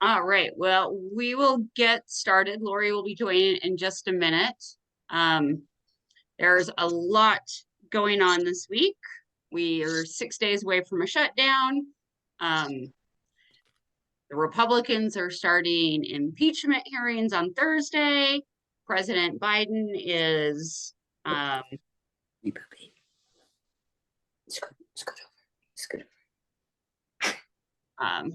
All right, well, we will get started. Lori will be joining in just a minute. Um, there's a lot going on this week. We are 6 days away from a shutdown. The Republicans are starting impeachment hearings on Thursday. President Biden is Hey, puppy. Scoot over.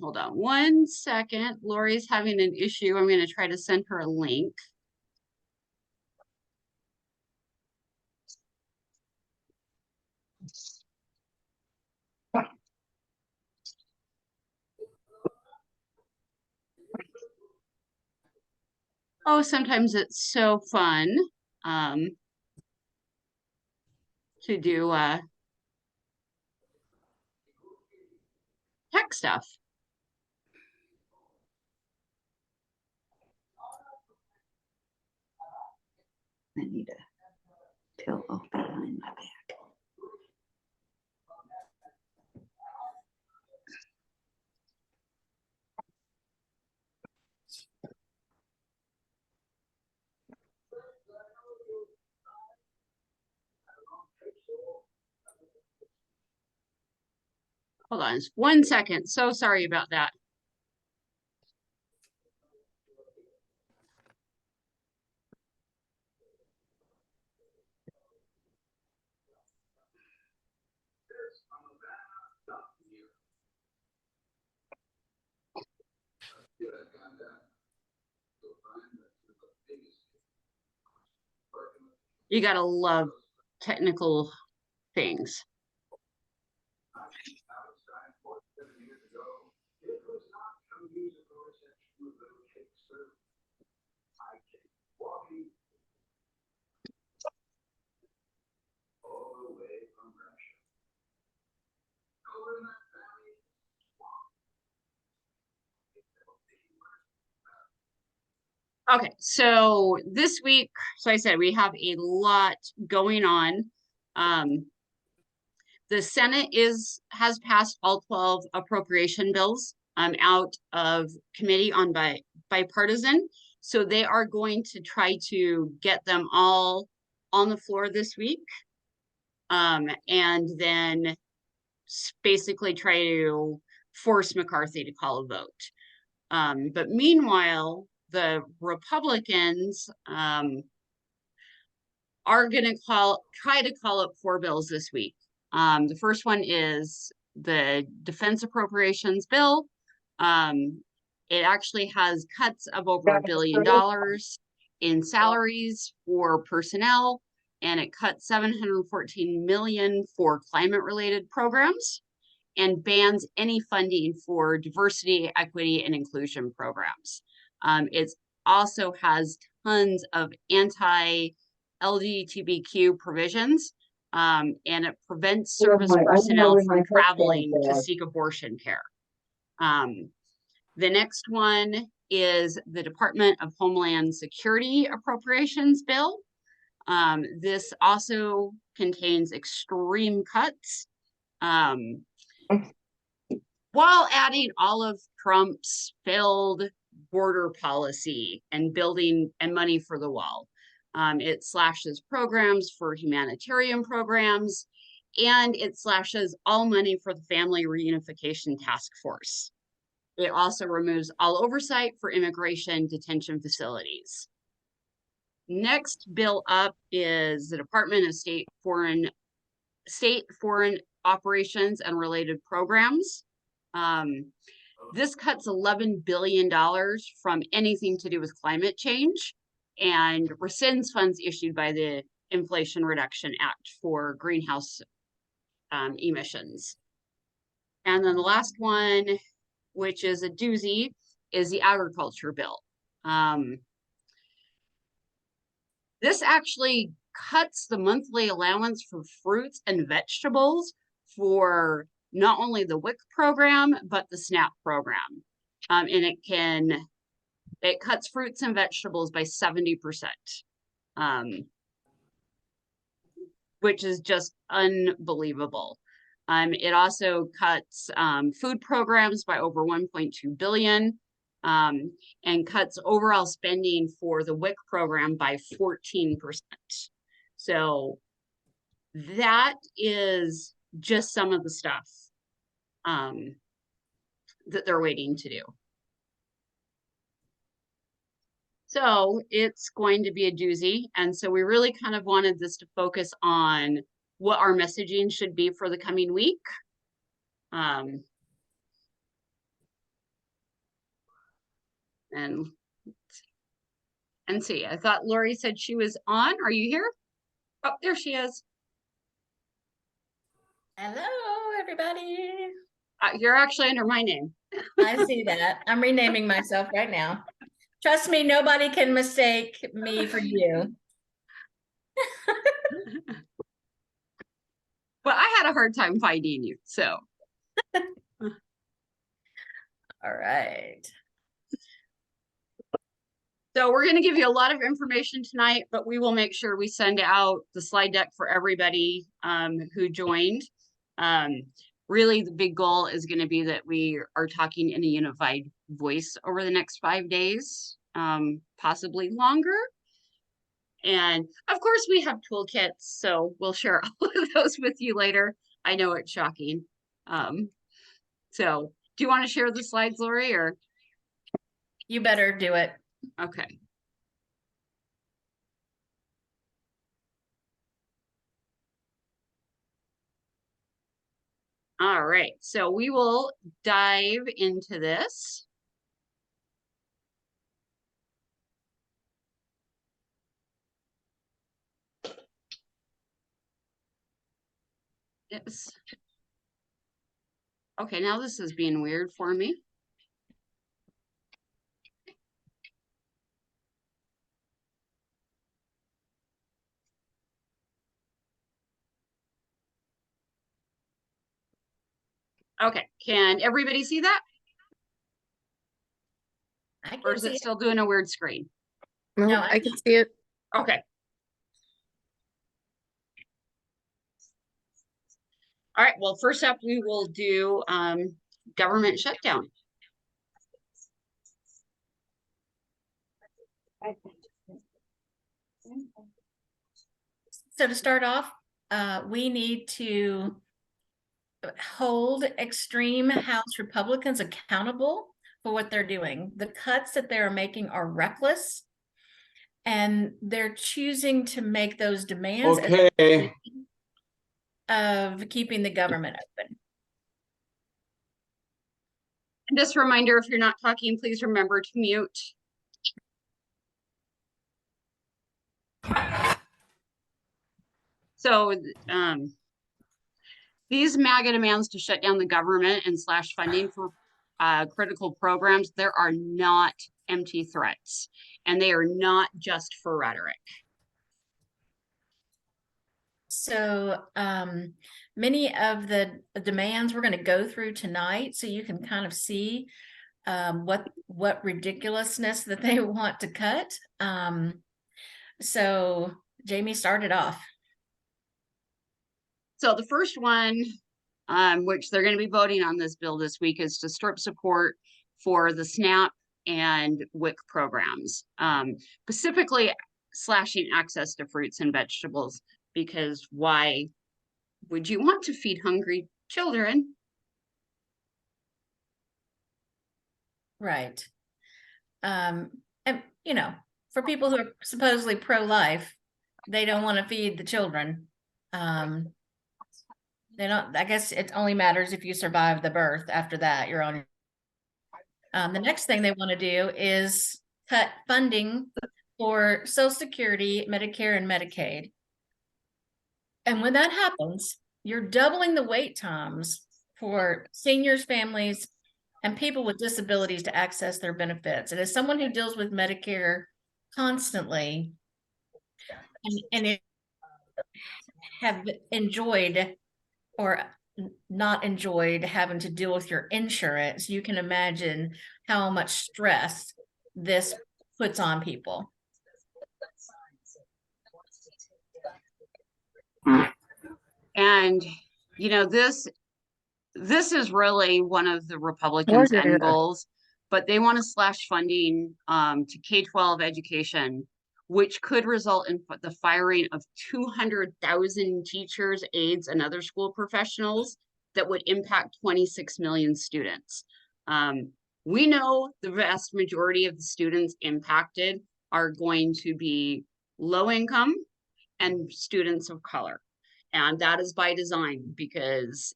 Hold on 1 second. Lori's having an issue. I'm going to try to send her a link. Oh, sometimes it's so fun to do tech stuff. I need a pillow behind my back. Hold on 1 second. So sorry about that. You gotta love technical things. Okay, so this week, so I said we have a lot going on. The Senate has passed all 12 appropriation bills out of committee on bipartisan. So they are going to try to get them all on the floor this week. And then basically try to force McCarthy to call a vote. But meanwhile, the Republicans are going to try to call up 4 bills this week. The first one is the defense appropriations bill. It actually has cuts of over $1 billion in salaries for personnel, and it cut $714 million for climate-related programs, and bans any funding for diversity, equity, and inclusion programs. It also has tons of anti-LGBTQ provisions, and it prevents service personnel from traveling to seek abortion care. The next one is the Department of Homeland Security appropriations bill. This also contains extreme cuts, while adding all of Trump's failed border policy and building and money for the wall. It slashes programs for humanitarian programs, and it slashes all money for the Family Reunification Task Force. It also removes all oversight for immigration detention facilities. Next bill up is the Department of State Foreign Operations and Related Programs. This cuts $11 billion from anything to do with climate change and rescinds funds issued by the Inflation Reduction Act for greenhouse emissions. And then the last one, which is a doozy, is the agriculture bill. This actually cuts the monthly allowance for fruits and vegetables for not only the WIC program, but the SNAP program. And it cuts fruits and vegetables by 70%, which is just unbelievable. It also cuts food programs by over $1.2 billion. and cuts overall spending for the WIC program by 14%. So that is just some of the stuff that they're waiting to do. So it's going to be a doozy. And so we really kind of wanted this to focus on what our messaging should be for the coming week. And see, I thought Lori said she was on. Are you here? Oh, there she is. Hello, everybody. You're actually under my name. I see that. I'm renaming myself right now. Trust me, nobody can mistake me for you. But I had a hard time finding you, so. All right. So we're going to give you a lot of information tonight, but we will make sure we send out the slide deck for everybody who joined. Really, the big goal is going to be that we are talking in a unified voice over the next 5 days, possibly longer. And of course, we have toolkits, so we'll share all of those with you later. I know it's shocking. So do you want to share the slides, Lori, or? You better do it. Okay. All right, so we will dive into this. Yes. Okay, now this is being weird for me. Okay, can everybody see that? Or is it still doing a weird screen? No, I can see it. Okay. All right, well, first up, we will do government shutdown. So to start off, we need to hold extreme House Republicans accountable for what they're doing. The cuts that they're making are reckless, and they're choosing to make those demands of keeping the government open. And just a reminder, if you're not talking, please remember to mute. So these MAGA demands to shut down the government and slash funding for critical programs, there are not empty threats, and they are not just for rhetoric. So many of the demands we're going to go through tonight, so you can kind of see what ridiculousness that they want to cut. So Jamie started off. So the first one, which they're going to be voting on this bill this week, is to strip support for the SNAP and WIC programs, specifically slashing access to fruits and vegetables, because why would you want to feed hungry children? Right. And you know, for people who are supposedly pro-life, they don't want to feed the children. They don't, I guess it only matters if you survive the birth. After that, you're on. The next thing they want to do is cut funding for Social Security, Medicare, and Medicaid. And when that happens, you're doubling the wait times for seniors, families, and people with disabilities to access their benefits. And as someone who deals with Medicare constantly, and it have enjoyed or not enjoyed having to deal with your insurance, you can imagine how much stress this puts on people. And, you know, this is really one of the Republicans' end goals, but they want to slash funding to K-12 education, which could result in the firing of 200,000 teachers, aides, and other school professionals that would impact 26 million students. We know the vast majority of the students impacted are going to be low income and students of color. And that is by design because,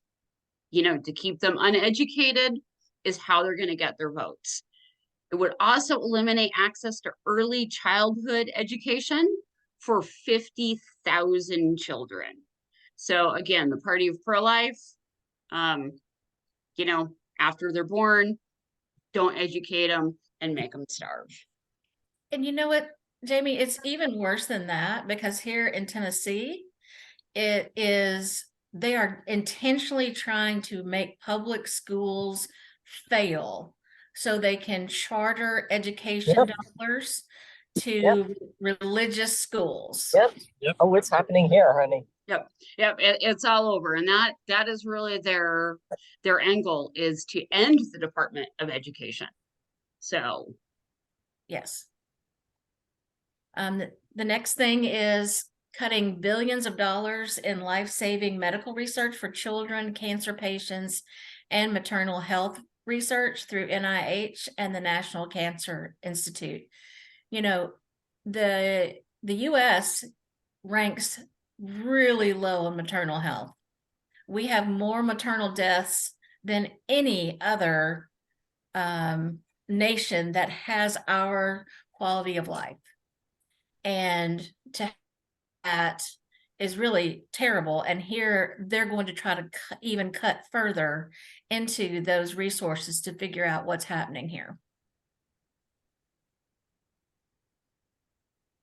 you know, to keep them uneducated is how they're going to get their votes. It would also eliminate access to early childhood education for 50,000 children. So again, the party of pro-life, you know, after they're born, don't educate them and make them starve. And you know what, Jamie, it's even worse than that, because here in Tennessee, they are intentionally trying to make public schools fail so they can charter education dollars to religious schools. Yep. Oh, it's happening here, honey. Yep, it's all over, and that is really their end goal, is to end the Department of Education. So, yes. The next thing is cutting billions of dollars in life-saving medical research for children, cancer patients, and maternal health research through NIH and the National Cancer Institute. You know, the US ranks really low in maternal health. We have more maternal deaths than any other nation that has our quality of life. And that is really terrible. And here they're going to try to even cut further into those resources to figure out what's happening here.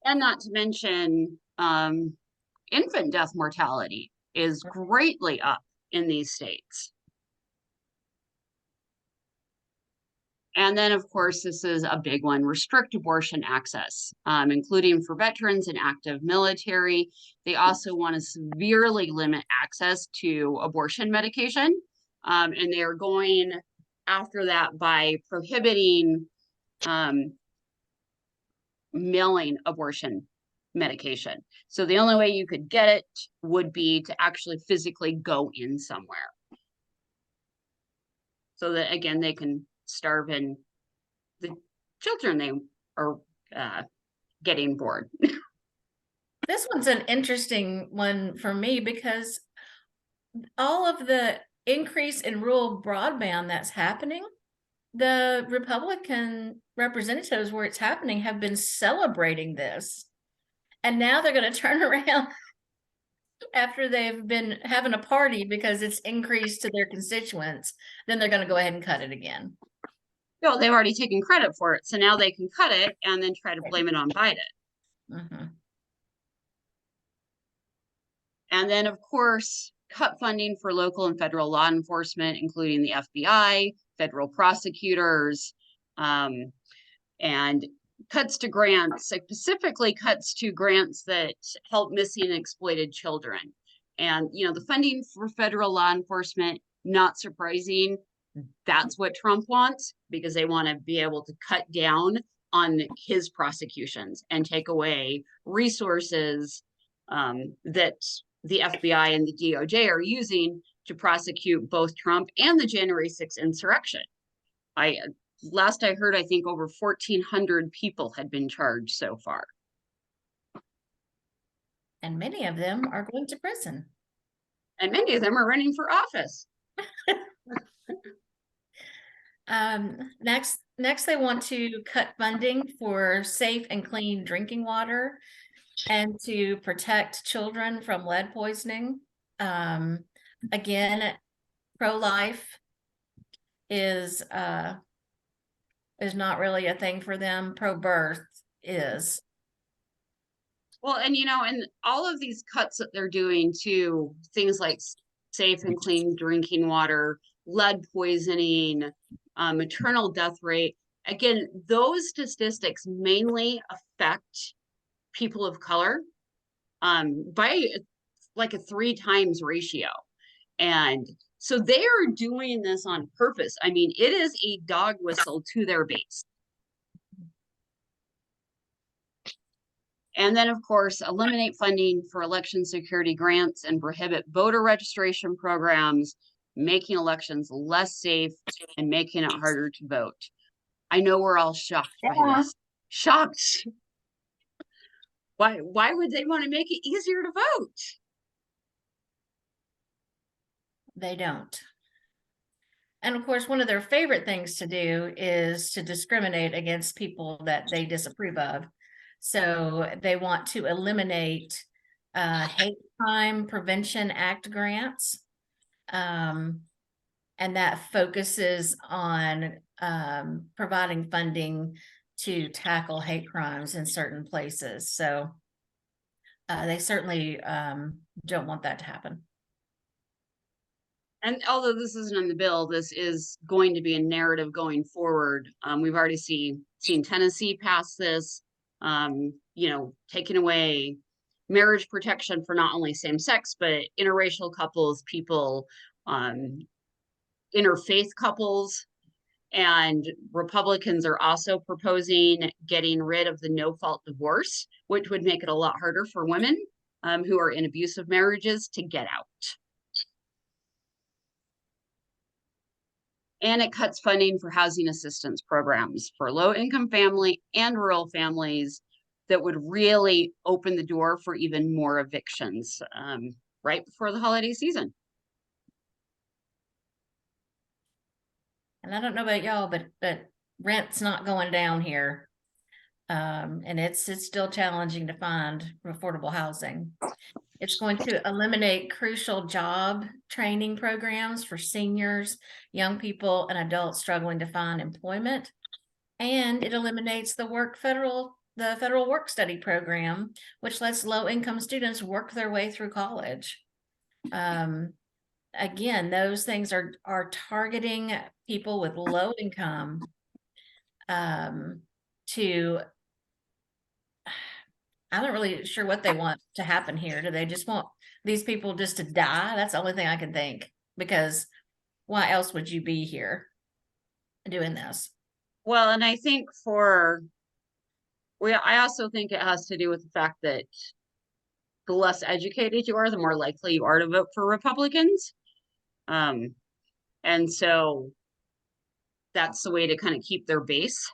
and not to mention, infant death mortality is greatly up in these states. And then, of course, this is a big one, restrict abortion access, including for veterans and active military. They also want to severely limit access to abortion medication. And they are going after that by prohibiting mailing abortion medication. So the only way you could get it would be to actually physically go in somewhere. So that, again, they can starve in the children they are getting bored. This one's an interesting one for me because all of the increase in rural broadband that's happening, the Republican representatives where it's happening have been celebrating this. And now they're going to turn around after they've been having a party because it's increased to their constituents. Then they're going to go ahead and cut it again. No, they've already taken credit for it. So now they can cut it and then try to blame it on Biden. Mm-hmm. And then, of course, cut funding for local and federal law enforcement, including the FBI, federal prosecutors, and cuts to grants, specifically cuts to grants that help missing and exploited children. And, you know, the funding for federal law enforcement, not surprising, that's what Trump wants, because they want to be able to cut down on his prosecutions and take away resources that the FBI and the DOJ are using to prosecute both Trump and the January 6th insurrection. Last I heard, I think over 1,400 people had been charged so far. And many of them are going to prison. And many of them are running for office. Next, they want to cut funding for safe and clean drinking water and to protect children from lead poisoning. Again, pro-life is not really a thing for them. Pro-birth is. Well, and you know, and all of these cuts that they're doing to things like safe and clean drinking water, lead poisoning, maternal death rate, again, those statistics mainly affect people of color by like a 3 times ratio. And So they are doing this on purpose. I mean, it is a dog whistle to their base. And then, of course, eliminate funding for election security grants and prohibit voter registration programs, making elections less safe and making it harder to vote. I know we're all shocked by this. Shocked. Why would they want to make it easier to vote? They don't. And of course, one of their favorite things to do is to discriminate against people that they disapprove of. So they want to eliminate hate crime prevention act grants. And that focuses on providing funding to tackle hate crimes in certain places. So they certainly don't want that to happen. And although this isn't in the bill, this is going to be a narrative going forward. We've already seen Tennessee pass this, you know, taking away marriage protection for not only same sex, but interracial couples, people, interfaith couples. And Republicans are also proposing getting rid of the no-fault divorce, which would make it a lot harder for women who are in abusive marriages to get out. And it cuts funding for housing assistance programs for low-income family and rural families that would really open the door for even more evictions right before the holiday season. And I don't know about y'all, but rent's not going down here. And it's still challenging to find affordable housing. It's going to eliminate crucial job training programs for seniors, young people, and adults struggling to find employment. And it eliminates the federal work study program, which lets low-income students work their way through college. Again, those things are targeting people with low income to, I'm not really sure what they want to happen here. Do they just want these people just to die? That's the only thing I can think, because why else would you be here doing this? Well, and I think I also think it has to do with the fact that the less educated you are, the more likely you are to vote for Republicans. And so that's the way to kind of keep their base.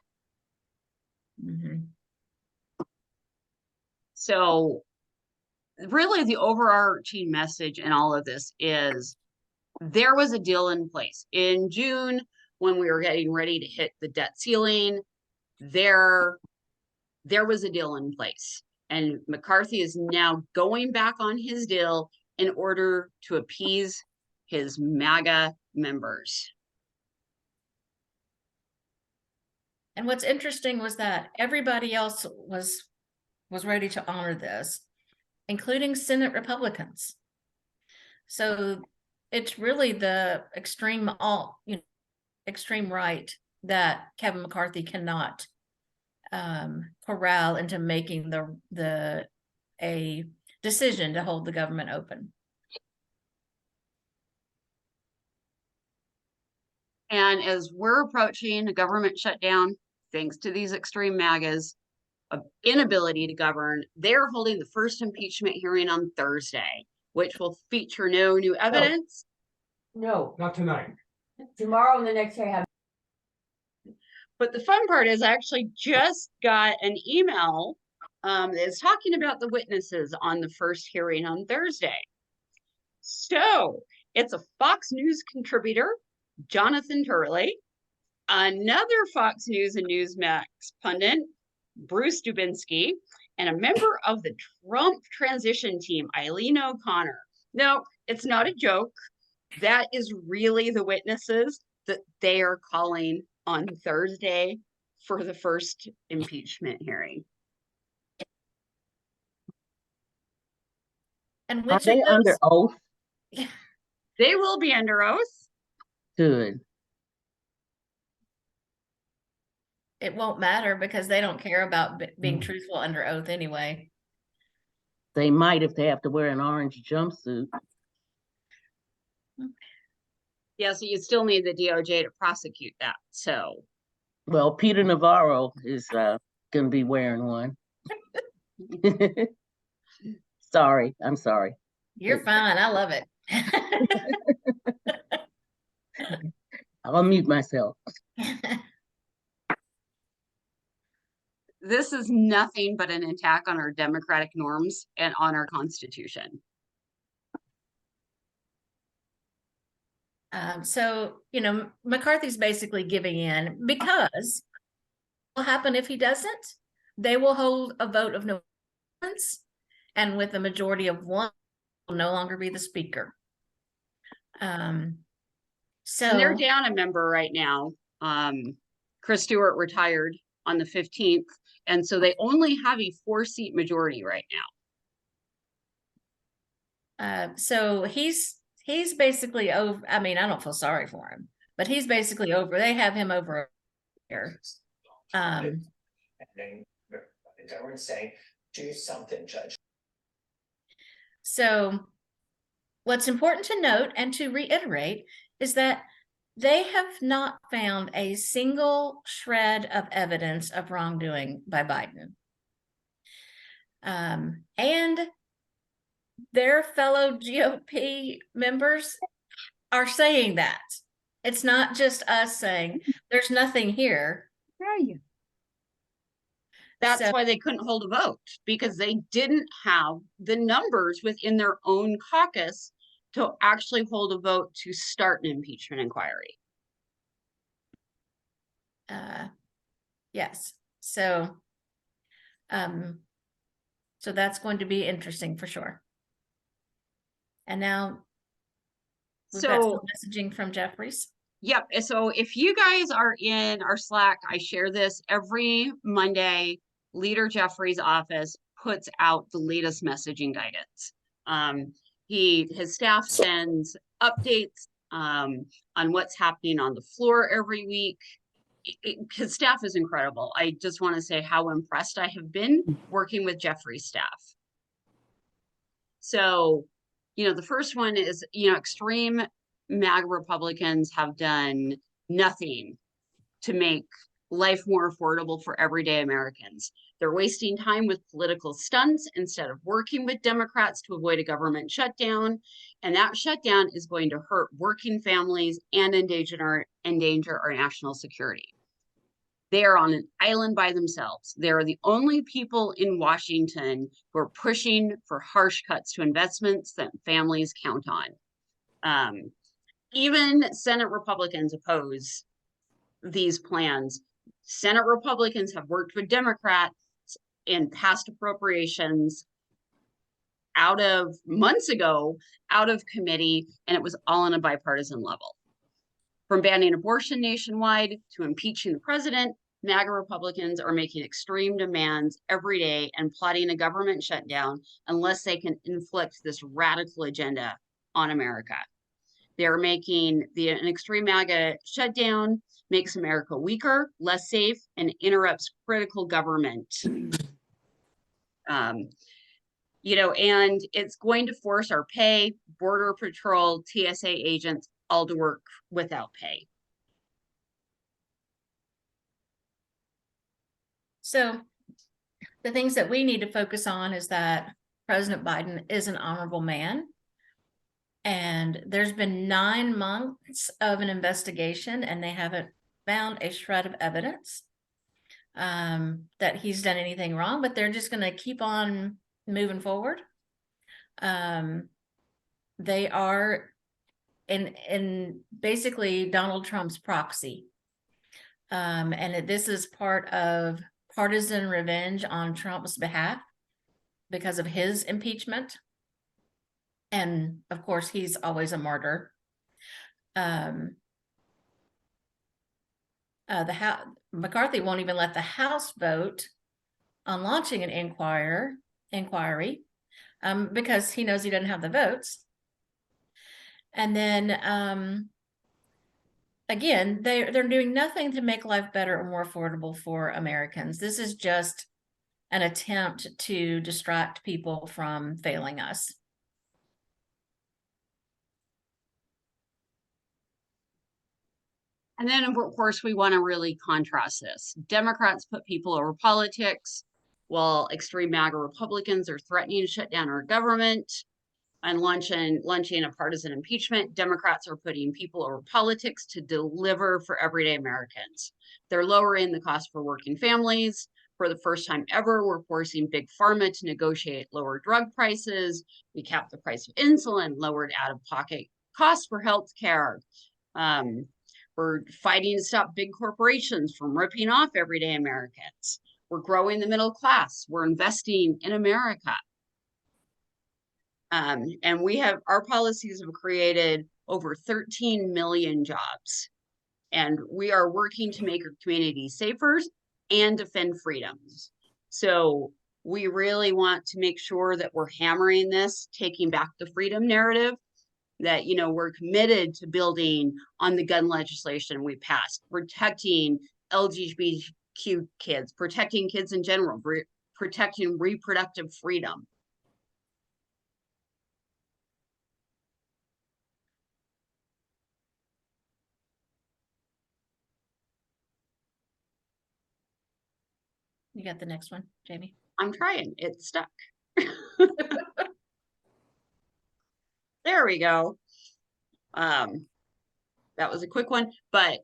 Mm-hmm. So really the overarching message in all of this is there was a deal in place in June when we were getting ready to hit the debt ceiling. There was a deal in place, and McCarthy is now going back on his deal in order to appease his MAGA members. And what's interesting was that everybody else was ready to honor this, including Senate Republicans. So it's really the extreme right that Kevin McCarthy cannot corral into making a decision to hold the government open. And as we're approaching a government shutdown, thanks to these extreme MAGAs of inability to govern, they're holding the first impeachment hearing on Thursday, which will feature no new evidence. No, Not tonight. tomorrow and the next day have. But the fun part is I actually just got an email that's talking about the witnesses on the first hearing on Thursday. So it's a Fox News contributor, Jonathan Turley, another Fox News and Newsmax pundit, Bruce Dubinsky, and a member of the Trump transition team, Eileen O'Connor. No, it's not a joke. That is really the witnesses that they are calling on Thursday for the first impeachment hearing. And Are which they of those, under oath? They will be under oath. Good. it won't matter because they don't care about being truthful under oath anyway. They might if they have to wear an orange jumpsuit. Yeah, so you still need the DOJ to prosecute that, so. Well, Peter Navarro is gonna be wearing one. Sorry, I'm sorry. You're fine. I love it. I'll mute myself. This is nothing but an attack on our democratic norms and on our Constitution. So, McCarthy's basically giving in because what will happen if he doesn't? They will hold a vote of no confidence, and with a majority of one, will no longer be the speaker. And they're So down a member right now. Chris Stewart retired on the 15th, and so they only have a 4-seat majority right now. so he's basically over. I mean, I don't feel sorry for him, but he's basically over. They have him over here. Everyone's saying, do something, Judge. So what's important to note and to reiterate is that they have not found a single shred of evidence of wrongdoing by Biden. And their fellow GOP members are saying that. It's not just us saying there's nothing here. Where are you? That's So- why they couldn't hold a vote, because they didn't have the numbers within their own caucus to actually hold a vote to start an impeachment inquiry. Yes. So that's going to be interesting for sure. And now we've got some So, messaging from Jeffries. yep. So if you guys are in our Slack, I share this every Monday. Leader Jeffrey's office puts out the latest messaging guidance. His staff sends updates on what's happening on the floor every week. His staff is incredible. I just want to say how impressed I have been working with Jeffrey's staff. So, the first one is, extreme MAGA Republicans have done nothing to make life more affordable for everyday Americans. They're wasting time with political stunts instead of working with Democrats to avoid a government shutdown. And that shutdown is going to hurt working families and endanger our national security. They are on an island by themselves. They're the only people in Washington who are pushing for harsh cuts to investments that families count on. Even Senate Republicans oppose these plans. Senate Republicans have worked with Democrats in past appropriations months ago, out of committee, and it was all on a bipartisan level. From banning abortion nationwide to impeaching the president, MAGA Republicans are making extreme demands every day and plotting a government shutdown unless they can inflict this radical agenda on America. They're making an extreme MAGA shutdown makes America weaker, less safe, and interrupts critical government. And it's going to force our pay, Border Patrol, TSA agents, all to work without pay. So the things that we need to focus on is that President Biden is an honorable man. And there's been 9 months of an investigation, and they haven't found a shred of evidence that he's done anything wrong, but they're just going to keep on moving forward. They are in basically Donald Trump's proxy. And this is part of partisan revenge on Trump's behalf because of his impeachment. And of course, he's always a martyr. McCarthy won't even let the House vote on launching an inquiry because he knows he doesn't have the votes. And then again, they're doing nothing to make life better or more affordable for Americans. This is just an attempt to distract people from failing us. And then, of course, we want to really contrast this. Democrats put people over politics, while extreme MAGA Republicans are threatening to shut down our government and launching a partisan impeachment. Democrats are putting people over politics to deliver for everyday Americans. They're lowering the cost for working families. For the first time ever, we're forcing Big Pharma to negotiate lower drug prices. We capped the price of insulin, lowered out-of-pocket costs for health care. We're fighting to stop big corporations from ripping off everyday Americans. We're growing the middle class. We're investing in America. And our policies have created over 13 million jobs. And we are working to make our communities safer and defend freedoms. So we really want to make sure that we're hammering this, taking back the freedom narrative, that, you know, we're committed to building on the gun legislation we passed, protecting LGBTQ kids, protecting kids in general, protecting reproductive freedom. You got the next one, Jamie? I'm trying, it's stuck. There we go. That was a quick one, but,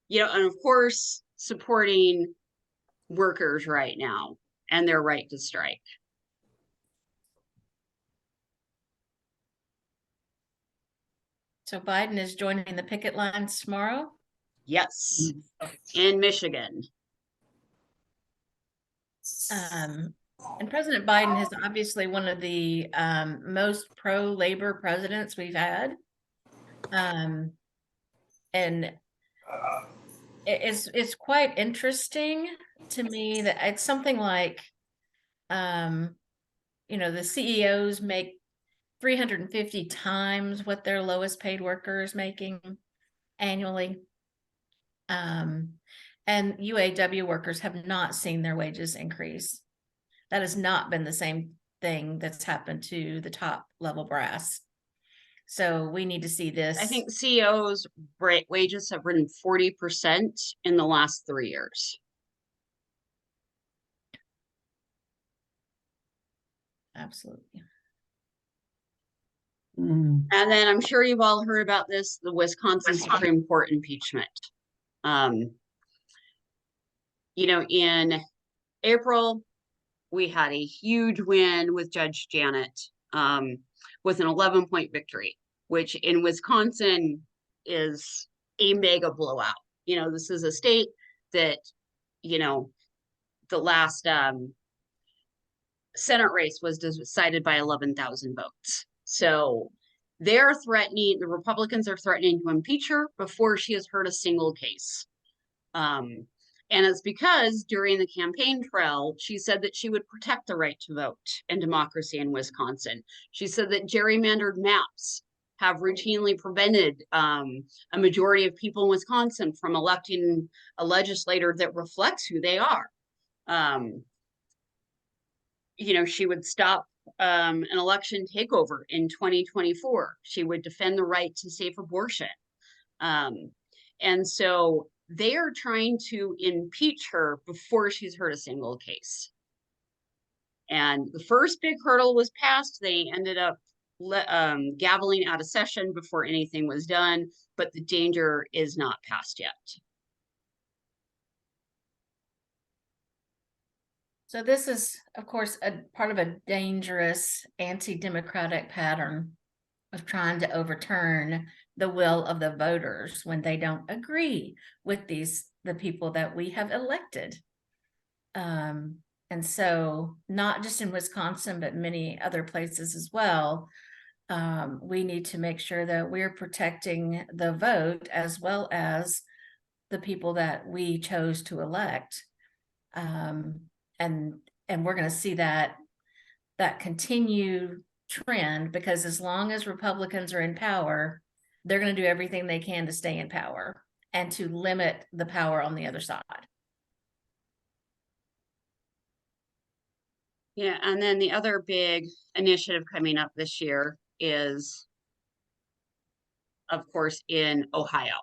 you know, and of course, supporting workers right now and their right to strike. So Biden is joining the picket lines tomorrow. Yes, in Michigan. And President Biden is obviously one of the most pro-labor presidents we've had. And it's quite interesting to me that it's something like, you know, the CEOs make 350 times what their lowest paid worker is making annually. And UAW workers have not seen their wages increase. That has not been the same thing that's happened to the top level brass. So we need to see this. I think CEOs' wages have risen 40% in the last 3 years. Absolutely. Mm. And then I'm sure you've all heard about this, the Wisconsin Supreme Court impeachment. You know, in April, we had a huge win with Judge Janet with an 11-point victory, which in Wisconsin is a mega blowout. You know, this is a state that, you know, the last Senate race was decided by 11,000 votes. So they're threatening, the Republicans are threatening to impeach her before she has heard a single case. And it's because during the campaign trail, she said that she would protect the right to vote and democracy in Wisconsin. She said that gerrymandered maps have routinely prevented a majority of people in Wisconsin from electing a legislator that reflects who they are. You know, she would stop an election takeover in 2024. She would defend the right to safe abortion. And so they are trying to impeach her before she's heard a single case. And the first big hurdle was passed. They ended up gaveling out of session before anything was done, but the danger is not passed yet. So this is, of course, a part of a dangerous anti-democratic pattern of trying to overturn the will of the voters when they don't agree with the people that we have elected. And so not just in Wisconsin, but many other places as well, we need to make sure that we're protecting the vote as well as the people that we chose to elect. And we're going to see that continued trend, because as long as Republicans are in power, they're going to do everything they can to stay in power and to limit the power on the other side. Yeah, and then the other big initiative coming up this year is, of course, in Ohio.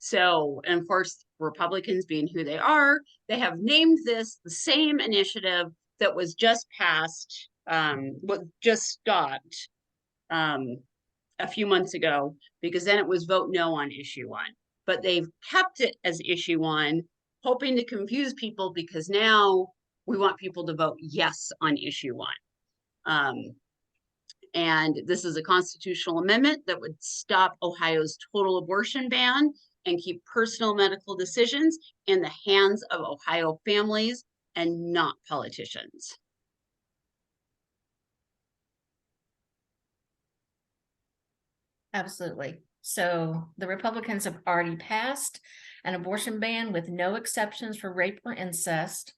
So, and of course, Republicans being who they are, they have named this the same initiative that was just passed, what just stopped a few months ago, because then it was vote no on issue 1. But they've kept it as issue 1, hoping to confuse people because now we want people to vote yes on issue 1. And this is a constitutional amendment that would stop Ohio's total abortion ban and keep personal medical decisions in the hands of Ohio families and not politicians. Absolutely. So the Republicans have already passed an abortion ban with no exceptions for rape or incest.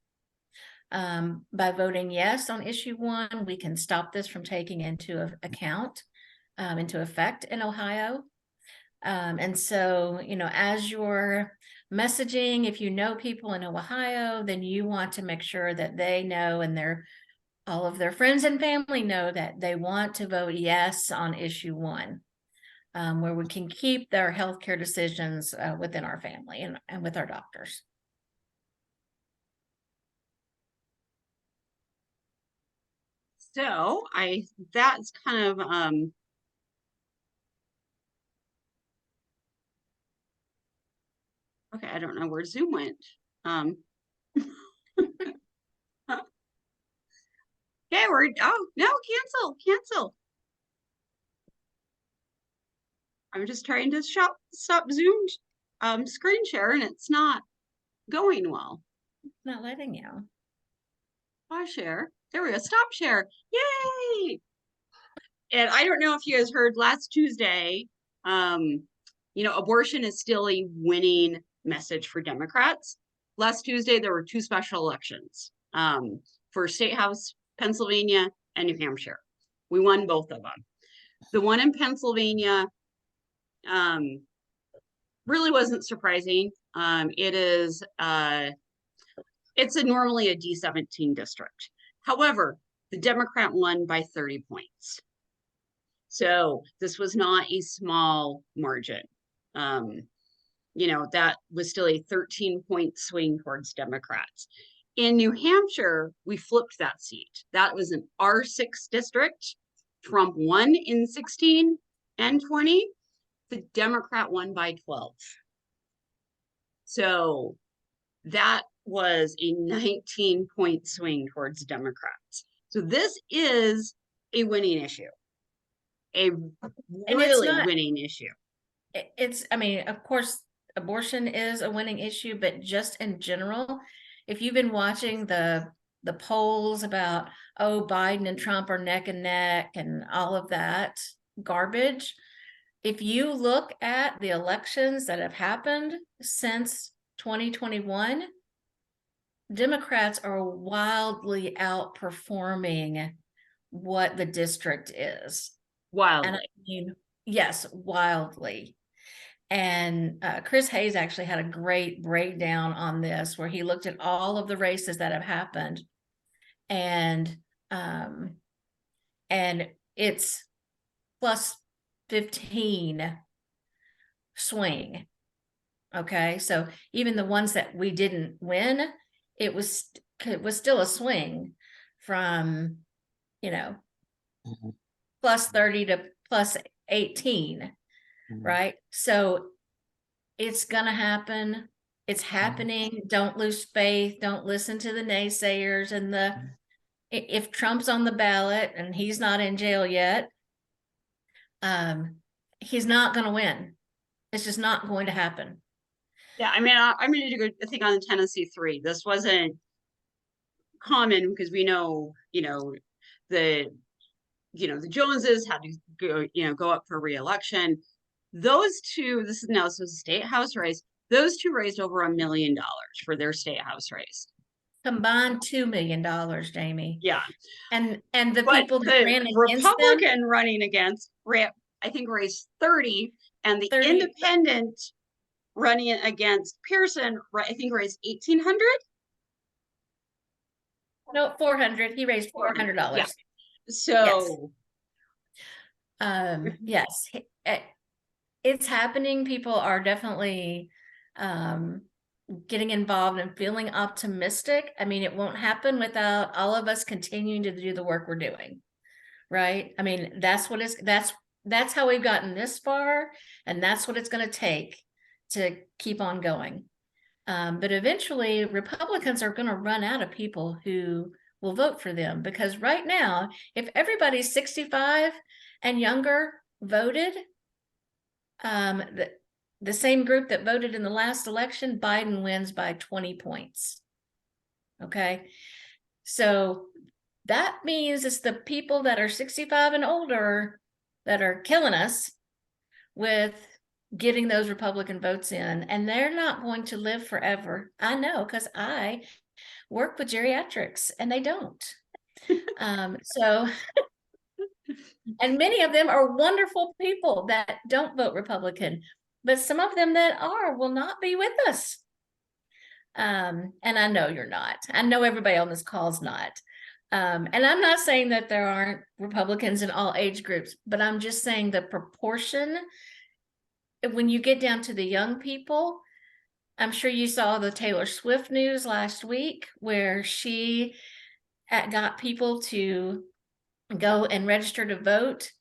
By voting yes on issue 1, we can stop this from taking into effect in Ohio. And so, you know, as you're messaging, if you know people in Ohio, then you want to make sure that they know and all of their friends and family know that they want to vote yes on issue 1. Where we can keep their healthcare decisions within our family and with our doctors. So that's kind of, okay, I don't know where Zoom went. Okay, oh, no, cancel. I'm just trying to stop Zoom screen share and it's not going well. Not letting you. Pause share. There we go. Stop share. Yay! And I don't know if you guys heard last Tuesday, abortion is still a winning message for Democrats. Last Tuesday, there were 2 special elections for State House, Pennsylvania, and New Hampshire. We won both of them. The one in Pennsylvania really wasn't surprising. It's normally a D17 district. However, the Democrat won by 30 points. So this was not a small margin. That was still a 13-point swing towards Democrats. In New Hampshire, we flipped that seat. That was an R6 district. Trump won in 16 and 20. The Democrat won by 12. So that was a 19-point swing towards Democrats. So this is a winning issue. A really winning issue. I mean, of course, abortion is a winning issue, but just in general, if you've been watching the polls about, oh, Biden and Trump are neck and neck and all of that garbage, if you look at the elections that have happened since 2021, Democrats are wildly outperforming what the district is. Wildly. And I mean, yes, wildly. And Chris Hayes actually had a great breakdown on this where he looked at all of the races that have happened, and it's plus 15 swing. Okay, so even the ones that we didn't win, it was still a swing from, plus 30 to plus 18. Right? So it's going to happen. It's happening. Don't lose faith. Don't listen to the naysayers. And if Trump's on the ballot and he's not in jail yet, he's not going to win. It's just not going to happen. Yeah, I mean, I'm going to do a thing on the Tennessee 3. This wasn't common because we know, the Joneses had to go up for re-election. Those two, this is a state house race. Those two raised over $1 million for their state house race. Combined $2 million, Jamie. Yeah. And the people that ran against Republican them, running against, I think, raised 30, and the 30. independent running against Pearson, I think, raised 1,800. No, 400. He raised $400. Yeah. So, yes, it's happening. People are definitely getting involved and feeling optimistic. I mean, it won't happen without all of us continuing to do the work we're doing. Right? I mean, that's how we've gotten this far, and that's what it's going to take to keep on going. But eventually, Republicans are going to run out of people who will vote for them, because right now, if everybody 65 and younger voted, the same group that voted in the last election, Biden wins by 20 points. Okay. So that means it's the people that are 65 and older that are killing us with getting those Republican votes in, and they're not going to live forever. I know, because I work with geriatrics and they don't. So, and many of them are wonderful people that don't vote Republican, but some of them that are will not be with us. And I know you're not. I know everybody on this call is not. And I'm not saying that there aren't Republicans in all age groups, but I'm just saying the proportion, when you get down to the young people, I'm sure you saw the Taylor Swift news last week where she got people to go and register to vote,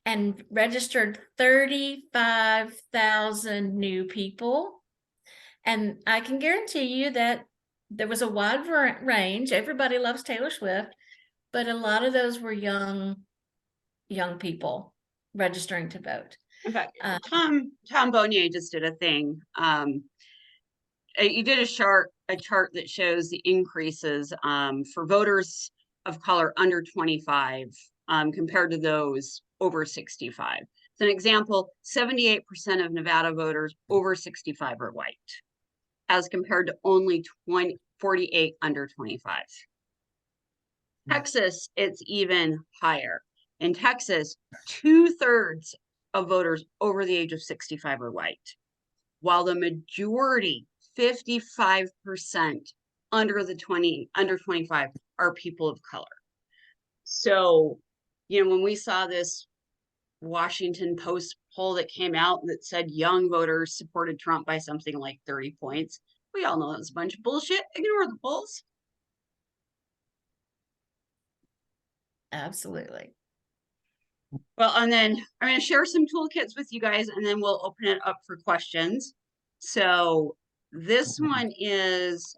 and registered 35,000 new people. And I can guarantee you that there was a wide range. Everybody loves Taylor Swift, but a lot of those were young people registering to vote. In fact, Tom Bonier just did a thing. You did a chart that shows the increases for voters of color under 25 compared to those over 65. As an example, 78% of Nevada voters over 65 are white, as compared to only 48 under 25. Texas, it's even higher. In Texas, 2/3 of voters over the age of 65 are white, while the majority, 55% under 25 are people of color. So, when we saw this Washington Post poll that came out that said young voters supported Trump by something like 30 points, we all know that was a bunch of bullshit. Ignore the polls. Absolutely. Well, and then I'm going to share some toolkits with you guys, and then we'll open it up for questions. So this one is,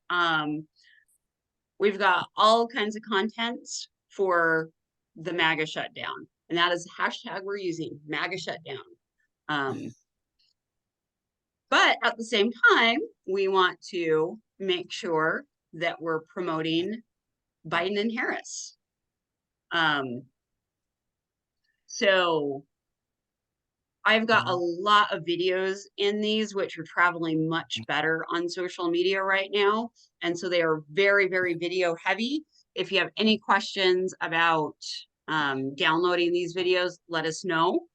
we've got all kinds of contents for the MAGA shutdown, and that is the hashtag we're using, MAGA shutdown. But at the same time, we want to make sure that we're promoting Biden and Harris. So I've got a lot of videos in these, which are traveling much better on social media right now. And so they are very, very video heavy. If you have any questions about downloading these videos, let us know.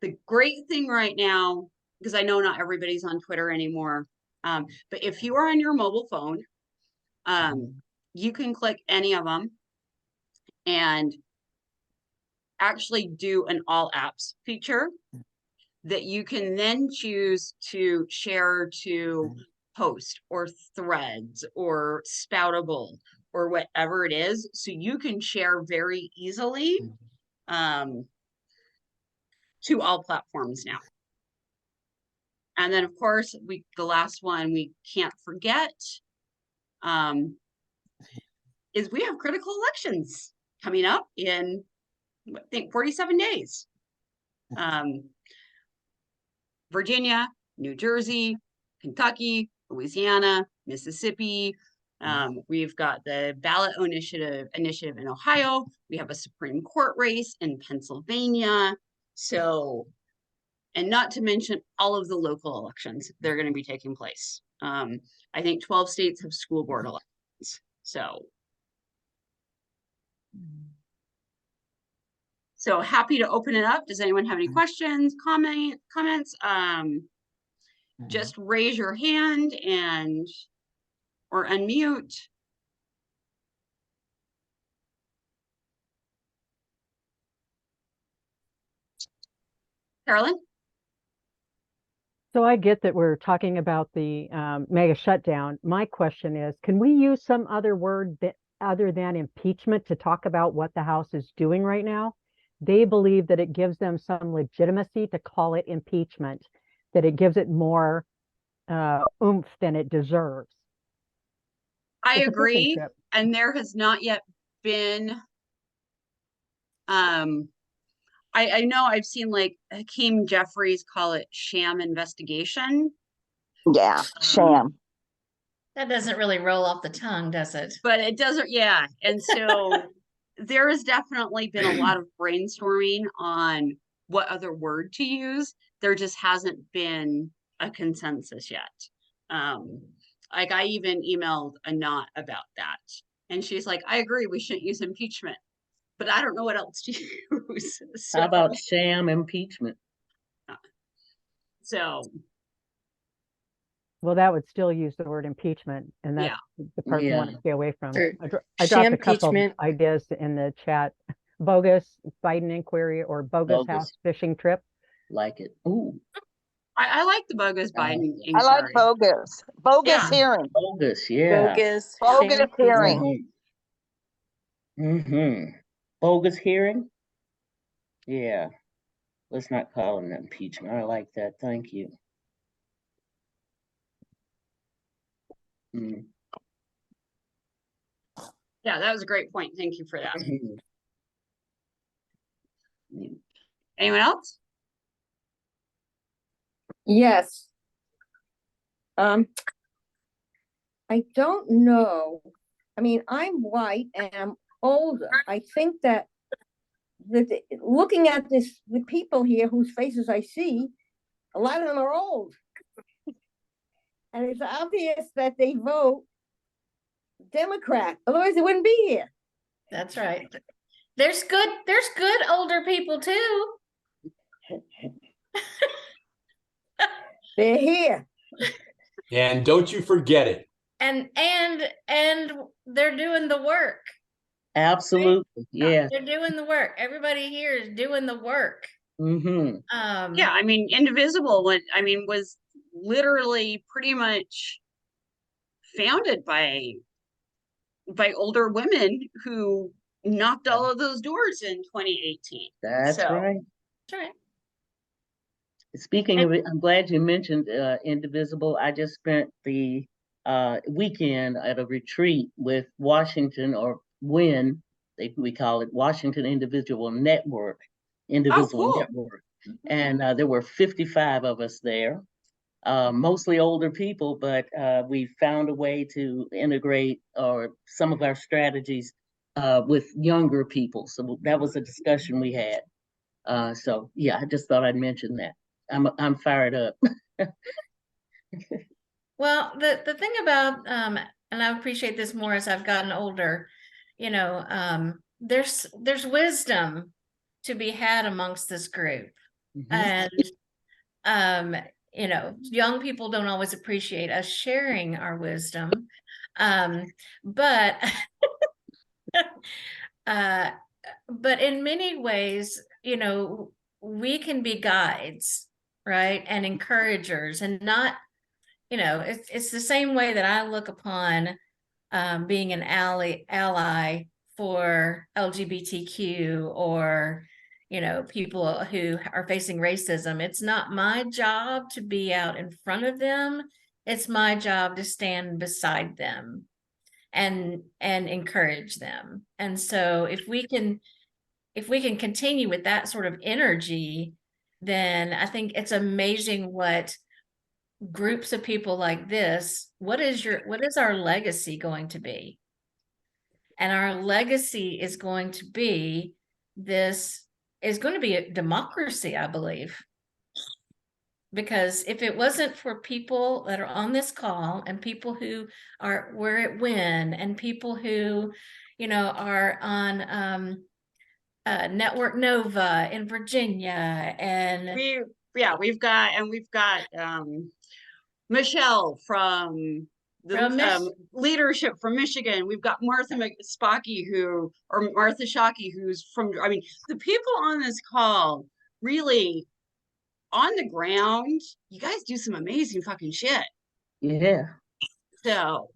The great thing right now, because I know not everybody's on Twitter anymore, but if you are on your mobile phone, you can click any of them and actually do an all apps feature that you can then choose to share to Post or Threads or Spoutable or whatever it is. So you can share very easily to all platforms now. And then, of course, the last one we can't forget is we have critical elections coming up in, I think, 47 days. Virginia, New Jersey, Kentucky, Louisiana, Mississippi. We've got the ballot initiative in Ohio. We have a Supreme Court race in Pennsylvania. So, and not to mention all of the local elections that are going to be taking place. I think 12 states have school board elections. So happy to open it up. Does anyone have any questions, comments? Just raise your hand or unmute. Carolyn? So I get that we're talking about the mega shutdown. My question is, can we use some other word that other than impeachment to talk about what the House is doing right now? They believe that it gives them some legitimacy to call it impeachment, that it gives it more oomph than it deserves. I It's a fishing agree, trip. and there has not yet been, I know I've seen like Hakeem Jeffries call it sham investigation. Yeah, sham. That doesn't really roll off the tongue, does it? But it doesn't, yeah. And so there has definitely been a lot of brainstorming on what other word to use. There just hasn't been a consensus yet. Like I even emailed Anat about that. And she's like, I agree, we shouldn't use impeachment. But I don't know what else to use. So, How about sham impeachment? so Well, that would still use the word impeachment, and that's the part we want to Yeah. stay away from. Or I dropped a couple shampeachment. ideas in the chat. Bogus Biden inquiry or bogus Bogus. House fishing trip. Like it. Ooh, I like the bogus Biden I like inquiry. bogus. Bogus Yeah. hearing. bogus, yeah. Bogus. Bogus shampeachment. hearing. Mm-hmm. Bogus hearing? Yeah. Let's not call it impeachment. I like that. Thank you. Mm. Yeah, that was a great point. Thank you for that. Anyone else? Yes. I don't know. I mean, I'm white and I'm older. I think that looking at the people here whose faces I see, a lot of them are old. And it's obvious that they vote Democrat. Otherwise they wouldn't be here. That's right. There's good older people too. They're here. And don't you forget it. And they're doing the work. Absolutely. Yeah. They're doing the work. Everybody here is doing the work. Mm-hmm. Yeah, I mean, Indivisible was literally pretty much founded by older women who knocked all of those doors in 2018. That's So, right. That's right. Speaking of it, I'm glad you mentioned Indivisible. I just spent the weekend at a retreat with Washington, or WIN, we call it Washington Individual Network. cool. Network. And there were 55 of us there, mostly older people, but we found a way to integrate some of our strategies with younger people. So that was a discussion we had. So yeah, I just thought I'd mention that. I'm fired up. Well, the thing about and I appreciate this more as I've gotten older, there's wisdom to be had amongst this group. Mhm. And young people don't always appreciate us sharing our wisdom. But but in many ways, we can be guides, right? And encouragers, and not, it's the same way that I look upon being an ally for LGBTQ or people who are facing racism. It's not my job to be out in front of them. It's my job to stand beside them and encourage them. And so if we can continue with that sort of energy, then I think it's amazing what groups of people like this, what is our legacy going to be? And our legacy is going to be a democracy, I believe. Because if it wasn't for people that are on this call and people who were at WIN and people who, are on Network Nova in Virginia, and we've got Michelle from the leadership from Michigan. We've got Martha Shockey, who's from, the people on this call really on the ground, you guys do some amazing fucking shit. Yeah. So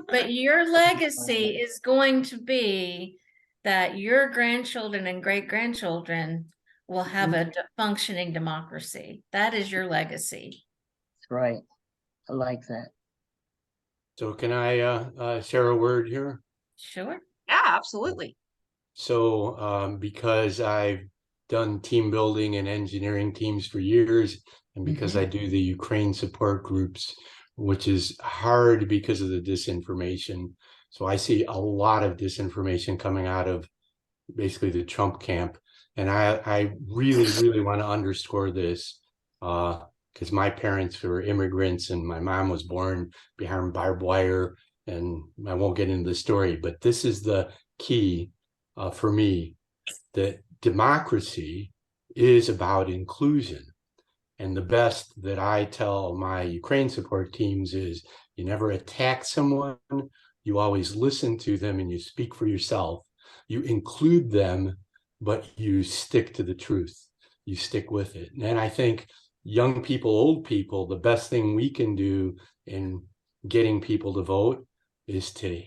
But your legacy is going to be that your grandchildren and great grandchildren will have a functioning democracy. That is your legacy. That's right. I like that. So can I share a word here? Sure. yeah, absolutely. So because I've done team building and engineering teams for years, and because I do the Ukraine support groups, which is hard because of the disinformation. So I see a lot of disinformation coming out of basically the Trump camp. And I really, really want to underscore this because my parents were immigrants and my mom was born behind barbed wire. And I won't get into the story, but this is the key for me, that democracy is about inclusion. And the best that I tell my Ukraine support teams is you never attack someone, you always listen to them and you speak for yourself. You include them, but you stick to the truth. You stick with it. And I think young people, old people, the best thing we can do in getting people to vote is to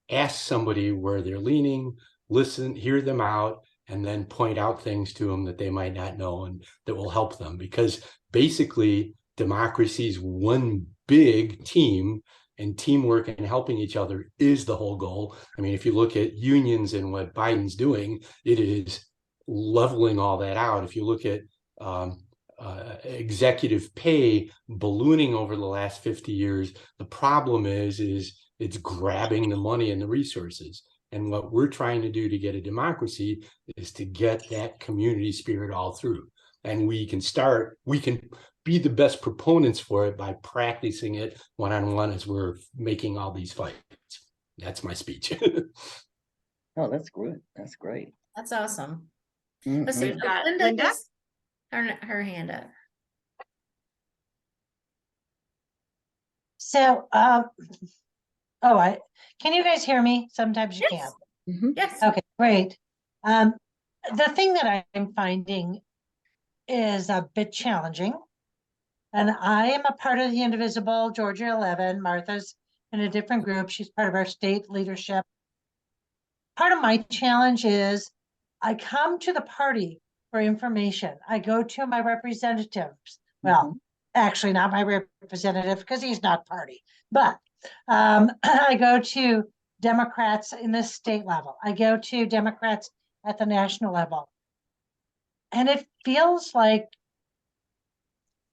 ask somebody where they're leaning, listen, hear them out, and then point out things to them that they might not know and that will help them. Because basically, democracy is one big team, and teamwork and helping each other is the whole goal. I mean, if you look at unions and what Biden's doing, it is leveling all that out. If you look at executive pay ballooning over the last 50 years, the problem is it's grabbing the money and the resources. And what we're trying to do to get a democracy is to get that community spirit all through. And we can be the best proponents for it by practicing it one-on-one as we're making all these fights. That's my speech. Oh, that's good. That's great. That's awesome. Mhm. Let's see. We've got Linda Linda. has her hand up. So, can you guys hear me? Sometimes you Yes. can't. Yes. Okay, great. The thing that I'm finding is a bit challenging. And I am a part of the Indivisible Georgia 11. Martha's in a different group. She's part of our state leadership. Part of my challenge is I come to the party for information. I go to my representatives. Well, actually not my representative because he's not party, but I go to Democrats in the state level. I go to Democrats at the national level. And it feels like,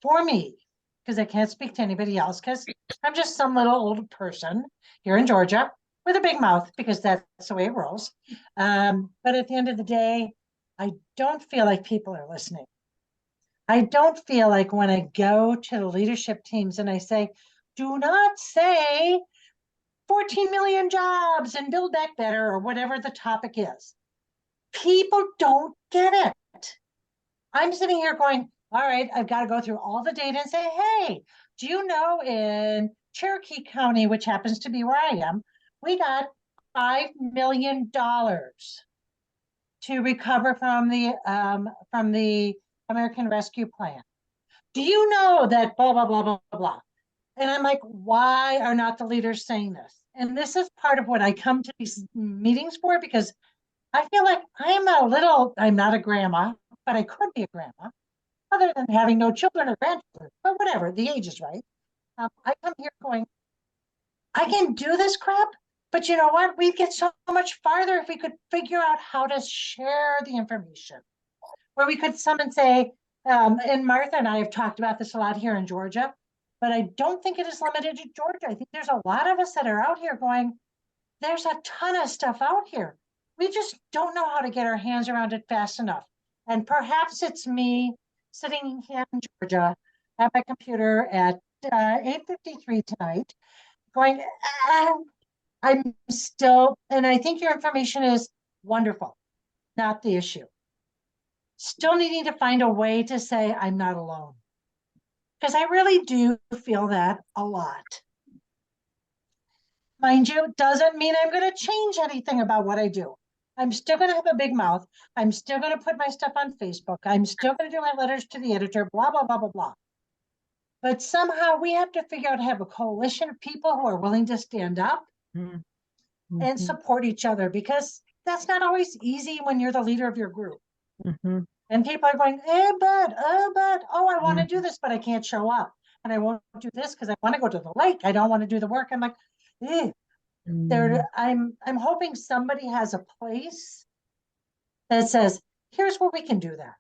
for me, because I can't speak to anybody else, because I'm just some little old person here in Georgia with a big mouth, because that's the way it rolls. But at the end of the day, I don't feel like people are listening. I don't feel like when I go to the leadership teams and I say, do not say 14 million jobs and build back better or whatever the topic is. People don't get it. I'm sitting here going, all right, I've got to go through all the data and say, hey, do you know in Cherokee County, which happens to be where I am, we got $5 million to recover from the American Rescue Plan. Do you know that blah, blah, blah, blah, blah? And I'm like, why are not the leaders saying this? And this is part of what I come to these meetings for, because I feel like I'm not a grandma, but I could be a grandma, other than having no children or grandchildren, but whatever, the age is right. I come here going, I can do this crap, but you know what? We'd get so much farther if we could figure out how to share the information. Where we could say, and Martha and I have talked about this a lot here in Georgia, but I don't think it is limited to Georgia. I think there's a lot of us that are out here going, there's a ton of stuff out here. We just don't know how to get our hands around it fast enough. And perhaps it's me sitting here in Georgia at my computer at 8:53 tonight, going, I'm still, and I think your information is wonderful, not the issue. Still needing to find a way to say I'm not alone. Because I really do feel that a lot. Mind you, it doesn't mean I'm going to change anything about what I do. I'm still gonna have a big mouth. I'm still gonna put my stuff on Facebook. I'm still gonna do my letters to the editor, blah, blah, blah, blah, blah. But somehow we have to figure out how to have a coalition of people who are willing to stand up and support each other, because that's not always easy when you're the leader of your group. And people are going, but, oh, I want to do this, but I can't show up. And I won't do this because I want to go to the lake. I don't want to do the work. I'm like, I'm hoping somebody has a place that says, here's where we can do that.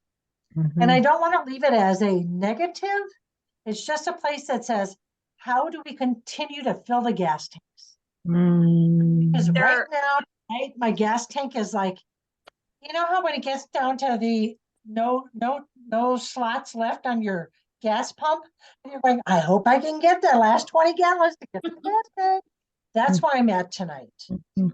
And I don't want to leave it as a negative. It's just a place that says, how do we continue to fill the gas tanks? Because right now, my gas tank is like, you know how when it gets down to the no slots left on your gas pump, and you're going, I hope I can get the last 20 gallons to get the gas tank. That's where I'm at tonight. So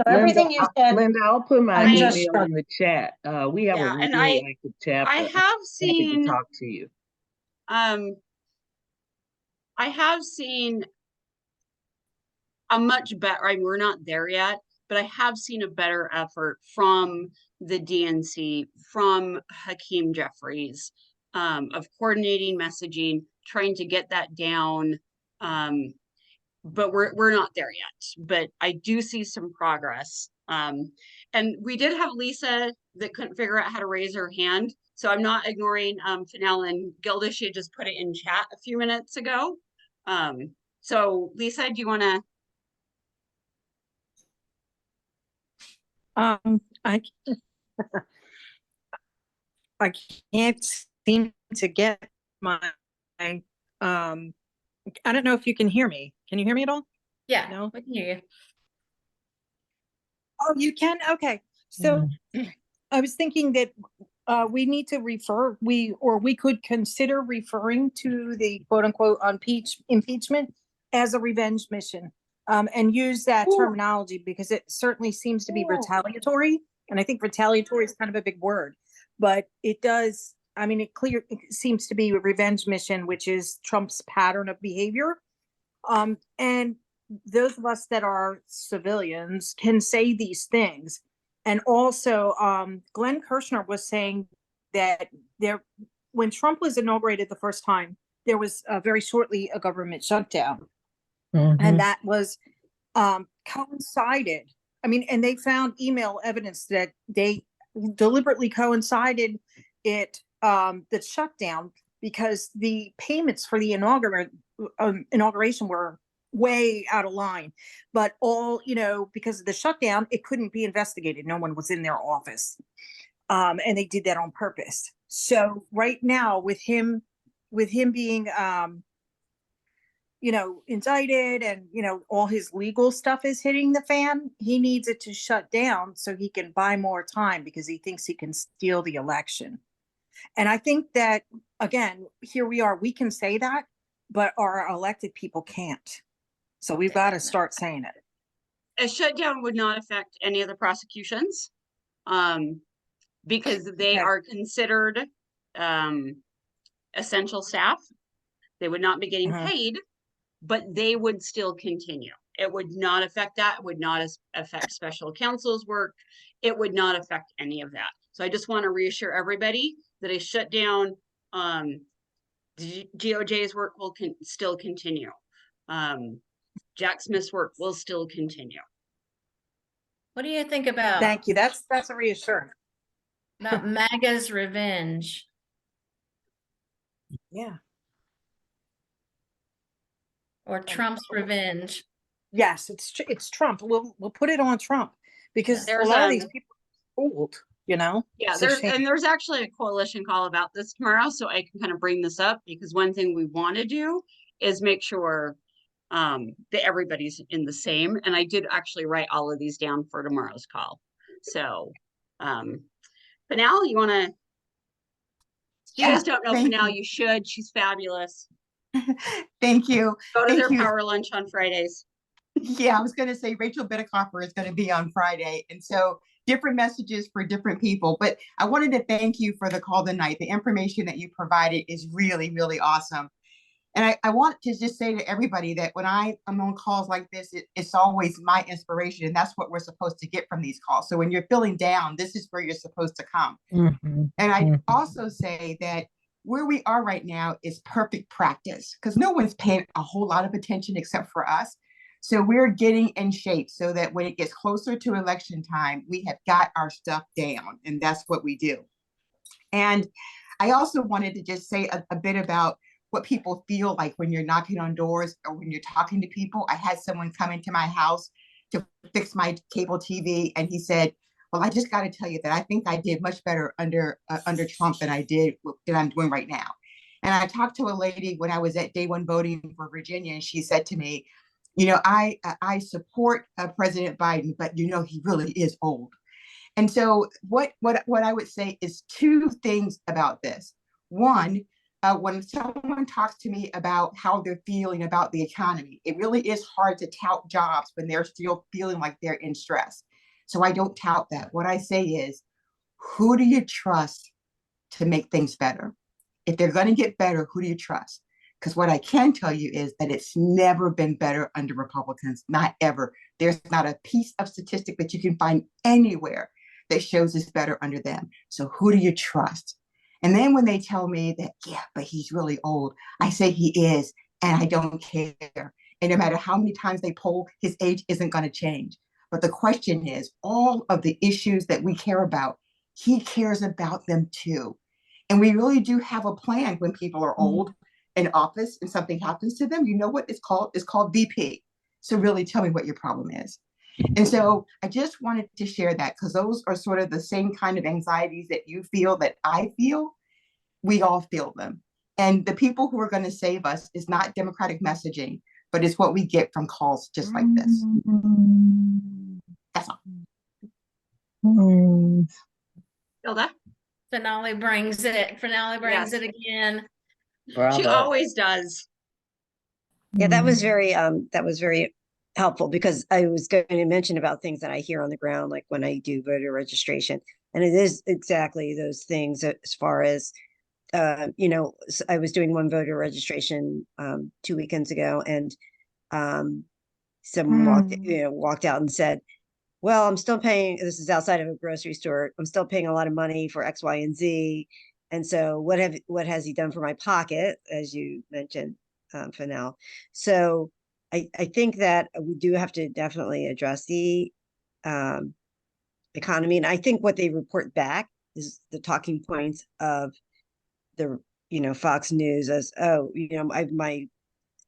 everything you said, Linda, I'll put my I'm just email in the chat. We have Yeah, a and really active chapter. I have Happy seen, to talk to you. I have seen a much better, I mean, we're not there yet, but I have seen a better effort from the DNC, from Hakeem Jeffries, of coordinating messaging, trying to get that down. But we're not there yet, but I do see some progress. And we did have Lisa that couldn't figure out how to raise her hand. So I'm not ignoring Fennell and Gilda. She had just put it in chat a few minutes ago. So Lisa, do you want to? I can't seem to get my I don't know if you can hear me. Can you hear me at all? Yeah, No? we can hear you. Oh, you can? Okay. So I was thinking that we need to refer, we could consider referring to the quote unquote impeachment as a revenge mission, and use that terminology because it certainly seems to be retaliatory. And I think retaliatory is kind of a big word, but it does, I mean, it seems to be a revenge mission, which is Trump's pattern of behavior. And those of us that are civilians can say these things. And also, Glenn Kirshner was saying that when Trump was inaugurated the first time, there was very shortly a government shutdown. And that was coincided. I mean, and they found email evidence that they deliberately coincided it, the shutdown, because the payments for the inauguration were way out of line. But all, because of the shutdown, it couldn't be investigated. No one was in their office. And they did that on purpose. So right now with him being, indicted and, all his legal stuff is hitting the fan, he needs it to shut down so he can buy more time because he thinks he can steal the election. And I think that, again, here we are, we can say that, but our elected people can't. So we've got to start saying it. A shutdown would not affect any of the prosecutions, because they are considered essential staff. They would not be getting paid, but they would still continue. It would not affect that. It would not affect special counsel's work. It would not affect any of that. So I just want to reassure everybody that a shutdown, DOJ's work will still continue. Jack Smith's work will still continue. What do you think about? Thank you. That's a reassurance. About MAGA's revenge? Yeah. Or Trump's revenge? Yes, it's Trump. We'll put it on Trump because There's a lot of these people are old, Yeah, there's actually a coalition call about this tomorrow, so I can kind of bring this up because one thing we want to do is make sure that everybody's in the same. And I did actually write all of these down for tomorrow's call. So, Fennell, you want to? Students don't know Fennell. You should. She's fabulous. Thank you. Go to their power lunch on Fridays. Yeah, I was going to say Rachel Bittercopper is going to be on Friday. And so different messages for different people. But I wanted to thank you for the call tonight. The information that you provided is really, really awesome. And I want to just say to everybody that when I'm on calls like this, it's always my inspiration. And that's what we're supposed to get from these calls. So when you're feeling down, this is where you're supposed to come. And I also say that where we are right now is perfect practice because no one's paying a whole lot of attention except for us. So we're getting in shape so that when it gets closer to election time, we have got our stuff down, and that's what we do. And I also wanted to just say a bit about what people feel like when you're knocking on doors or when you're talking to people. I had someone come into my house to fix my cable TV, and he said, well, I just got to tell you that I think I did much better under Trump than I'm doing right now. And I talked to a lady when I was at day one voting for Virginia, and she said to me, you know, I support President Biden, but you know, he really is old. And so what I would say is two things about this. One, when someone talks to me about how they're feeling about the economy, it really is hard to tout jobs when they're still feeling like they're in stress. So I don't tout that. What I say is, who do you trust to make things better? If they're going to get better, who do you trust? Because what I can tell you is that it's never been better under Republicans, not ever. There's not a piece of statistic that you can find anywhere that shows it's better under them. So who do you trust? And then when they tell me that, yeah, but he's really old, I say he is, and I don't care. And no matter how many times they poll, his age isn't going to change. But the question is, all of the issues that we care about, he cares about them too. And we really do have a plan when people are old in office and something happens to them. You know what it's called? It's called VP. So really tell me what your problem is. And so I just wanted to share that because those are sort of the same kind of anxieties that you feel that I feel. We all feel them. And the people who are going to save us is not Democratic messaging, but it's what we get from calls just like this. That's all. Hilda? Finale brings it. Finale brings Yes. it again. She Bravo. always does. Yeah, that was very helpful because I was going to mention about things that I hear on the ground, like when I do voter registration. And it is exactly those things as far as, you know, I was doing one voter registration 2 weekends ago, and someone walked out and said, well, I'm still paying, this is outside of a grocery store, I'm still paying a lot of money for X, Y, and Z. And so what has he done for my pocket, as you mentioned, Fennell? So I think that we do have to definitely address the economy. And I think what they report back is the talking points of the, you know, Fox News as, oh, you know,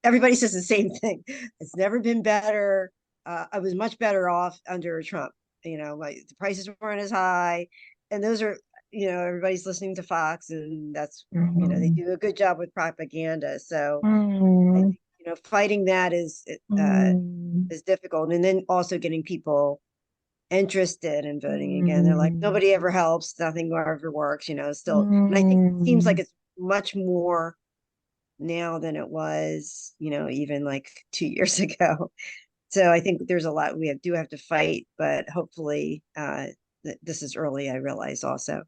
everybody says the same thing. It's never been better. I was much better off under Trump. You know, like the prices weren't as high, and those are, you know, everybody's listening to Fox, and that's, you know, they do a good job with propaganda. So, I think, you know, fighting that is difficult, and then also getting people interested in voting again. They're like, nobody ever helps, nothing ever works, you know. Still, and I think it seems like it's much more now than it was, you know, even like 2 years ago. So I think there's a lot we do have to fight, but hopefully this is early, I realize also.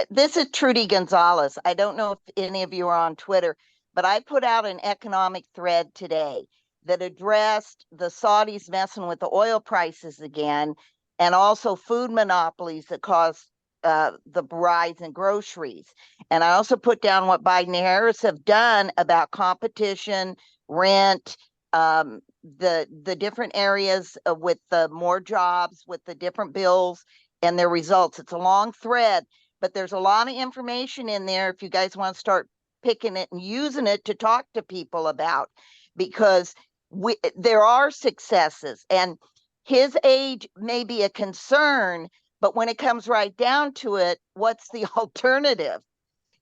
This is Trudy Gonzalez. I don't know if any of you are on Twitter, but I put out an economic thread today that addressed the Saudis messing with the oil prices again, and also food monopolies that cause the rise in groceries. And I also put down what Biden and Harris have done about competition, rent, the different areas with the more jobs, with the different bills and their results. It's a long thread, but there's a lot of information in there if you guys want to start picking it and using it to talk to people about, because there are successes, and his age may be a concern, but when it comes right down to it, what's the alternative?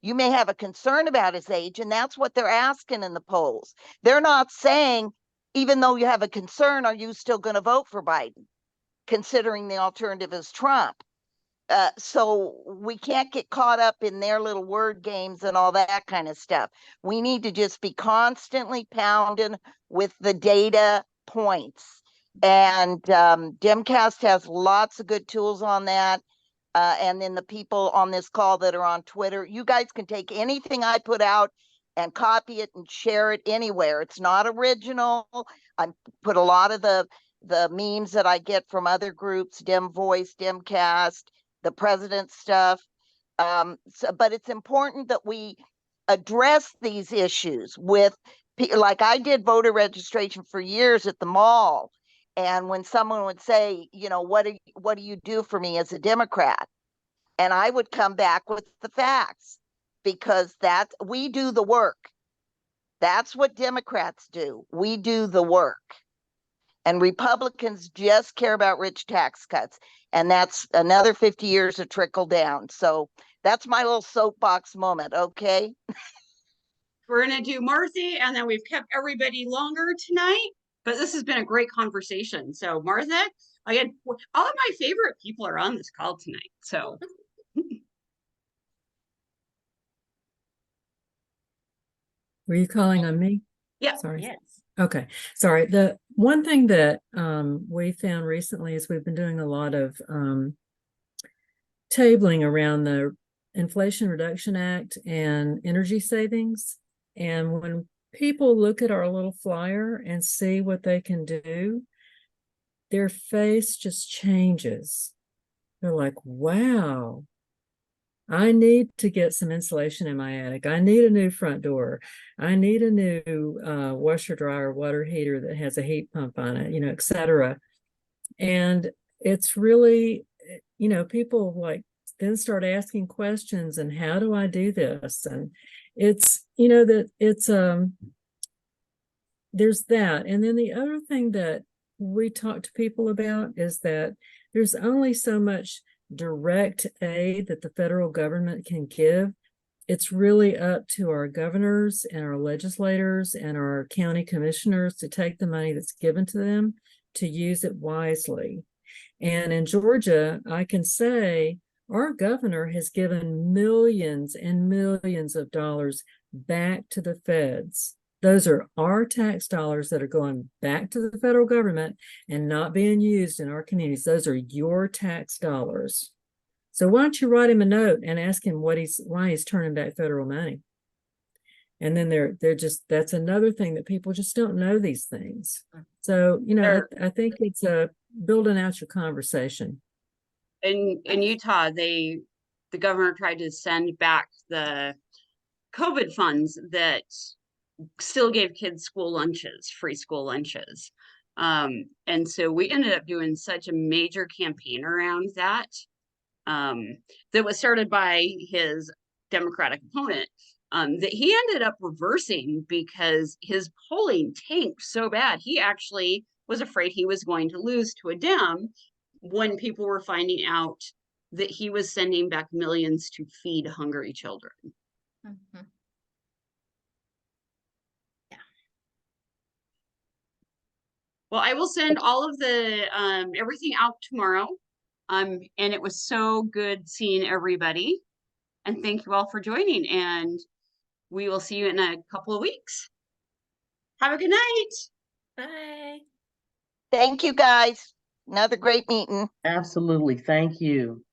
You may have a concern about his age, and that's what they're asking in the polls. They're not saying, even though you have a concern, are you still going to vote for Biden, considering the alternative is Trump? So we can't get caught up in their little word games and all that kind of stuff. We need to just be constantly pounding with the data points. And Demcast has lots of good tools on that. And then the people on this call that are on Twitter, you guys can take anything I put out and copy it and share it anywhere. It's not original. I put a lot of the memes that I get from other groups, Dem Voice, Demcast, the president stuff. But it's important that we address these issues with, like I did voter registration for years at the mall. And when someone would say, you know, what do you do for me as a Democrat? And I would come back with the facts, because we do the work. That's what Democrats do. We do the work. And Republicans just care about rich tax cuts. And that's another 50 years of trickle down. So that's my little soapbox moment, okay? We're gonna do Martha, and then we've kept everybody longer tonight, but this has been a great conversation. So Martha, again, all of my favorite people are on this call tonight, so. Were you calling on me? Yeah. Sorry. Yes. Okay. Sorry. The one thing that we found recently is we've been doing a lot of tabling around the Inflation Reduction Act and energy savings. And when people look at our little flyer and see what they can do, their face just changes. They're like, wow, I need to get some insulation in my attic. I need a new front door. I need a new washer, dryer, water heater that has a heat pump on it, you know, et cetera. And it's really, you know, people like then start asking questions, and how do I do this? And it's, you know, that it's, there's that. And then the other thing that we talk to people about is that there's only so much direct aid that the federal government can give. It's really up to our governors and our legislators and our county commissioners to take the money that's given to them to use it wisely. And in Georgia, I can say our governor has given millions and millions of dollars back to the feds. Those are our tax dollars that are going back to the federal government and not being used in our communities. Those are your tax dollars. So why don't you write him a note and ask him why he's turning back federal money? And then they're just, that's another thing that people just don't know these things. So, you know, I think it's building out your conversation. In Utah, the governor tried to send back the COVID funds that still gave kids school lunches, free school lunches. And so we ended up doing such a major campaign around that, that was started by his Democratic opponent, that he ended up reversing because his polling tanked so bad. He actually was afraid he was going to lose to a Dem when people were finding out that he was sending back millions to feed hungry children. Mm-hmm. Well, I will send all of the everything out tomorrow. And it was so good seeing everybody. And thank you all for joining. And we will see you in a couple of weeks. Have a good night. Bye. Thank you, guys. Another great meeting. Absolutely. Thank you.